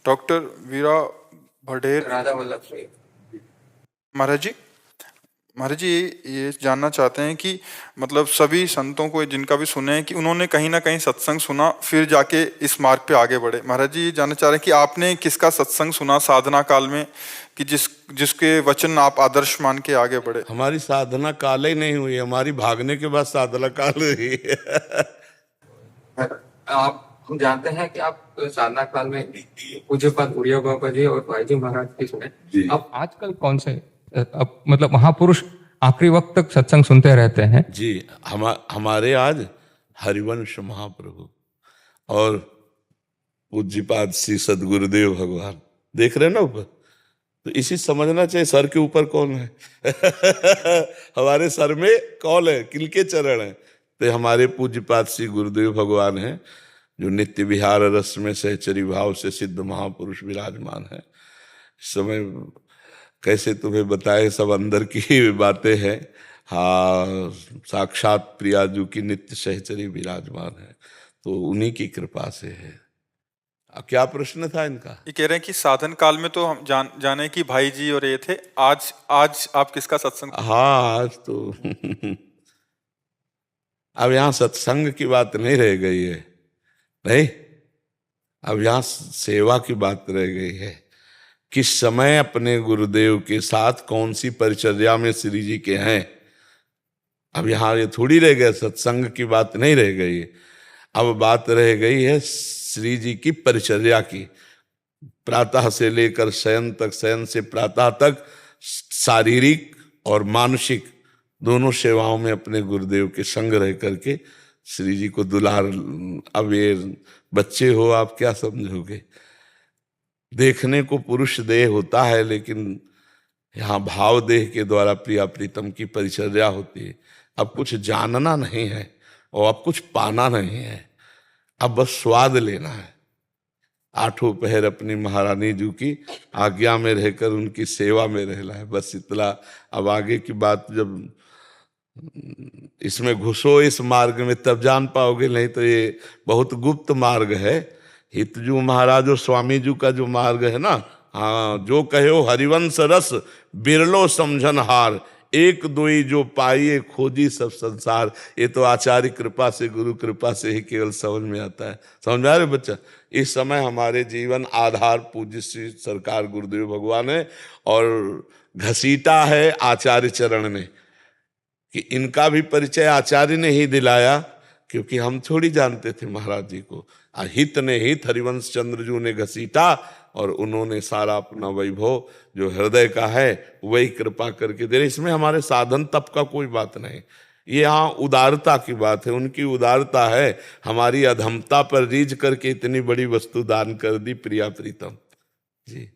Doctor वीरा भडेर। राधा वल्लभ सिंह। महाराज जी ये जानना चाहते हैं कि मतलब सभी संतों को जिनका भी सुने हैं कि उन्होंने कहीं ना कहीं सत्संग सुना फिर जाके इस मार्ग पे आगे बढ़े। महाराज जी ये जानना चाह रहे हैं कि आपने किसका सत्संग सुना साधना काल में कि जिसके वचन आप आदर्श मान के आगे बढ़े। हमारी साधना काल ही नहीं हुई, हमारी भागने के बाद साधना काल हुई। आप हम जानते हैं कि आप साधना काल में पूज्यपाद उड़िया बाबा जी और भाई जी महाराज की सुने। अब आजकल कौन से अब मतलब महापुरुष आखिरी वक्त तक सत्संग सुनते रहते हैं जी। हमारे आज हरिवंश महाप्रभु और पूज्यपाद श्री सदगुरुदेव भगवान देख रहे हैं ना ऊपर, तो इसी समझना चाहिए सर के ऊपर कौन है। हमारे सर में कौन है, किनके चरण है? तो हमारे पूज्यपाद श्री गुरुदेव भगवान हैं जो नित्य विहार रस में सहचरी भाव से सिद्ध महापुरुष विराजमान है। इस समय कैसे तुम्हें बताए, सब अंदर की बातें हैं। हाँ, साक्षात प्रियाजू की नित्य सहचरी विराजमान है, तो उन्हीं की कृपा से है। क्या प्रश्न था इनका? ये कह रहे हैं कि साधन काल में तो हम जाने कि भाई जी और ये थे, आज आप किसका सत्संग? हाँ, आज तो अब यहाँ सत्संग की बात नहीं रह गई है, नहीं, अब यहाँ सेवा की बात रह गई है। किस समय अपने गुरुदेव के साथ कौन सी परिचर्या में श्री जी के हैं, अब यहाँ ये थोड़ी रह गया, सत्संग की बात नहीं रह गई है। अब बात रह गई है श्री जी की परिचर्या की। प्रातः से लेकर शयन तक, शयन से प्रातः तक शारीरिक और मानसिक दोनों सेवाओं में अपने गुरुदेव के संग रह करके श्री जी को दुलार। अब ये बच्चे हो, आप क्या समझोगे? देखने को पुरुष देह होता है, लेकिन यहाँ भाव देह के द्वारा प्रिया प्रीतम की परिचर्या होती है। अब कुछ जानना नहीं है और अब कुछ पाना नहीं है, अब बस स्वाद लेना है। आठों पहर अपनी महारानी जी की आज्ञा में रहकर उनकी सेवा में रहना है, बस इतना। अब आगे की बात जब इसमें घुसो इस मार्ग में तब जान पाओगे, नहीं तो ये बहुत गुप्त मार्ग है। हितजू महाराज और स्वामी जी का जो मार्ग है ना, हाँ, जो कहो हरिवंश रस बिरलो समझन हार, एक दोई जो पाइए खोजी सब संसार। ये तो आचार्य कृपा से, गुरु कृपा से ही केवल समझ में आता है। समझ आ रहे बच्चा? इस समय हमारे जीवन आधार पूज्य श्री सरकार गुरुदेव भगवान है और घसीटा है आचार्य चरण ने, कि इनका भी परिचय आचार्य ने ही दिलाया, क्योंकि हम थोड़ी जानते थे महाराज जी को। हित ने हित हरिवंश चंद्र जी ने घसीटा और उन्होंने सारा अपना वैभव जो हृदय का है वही कृपा करके दे रहे। इसमें हमारे साधन तप का कोई बात नहीं, ये यहाँ उदारता की बात है। उनकी उदारता है, हमारी अधमता पर रीझ करके इतनी बड़ी वस्तु दान कर दी प्रिया प्रीतम जी।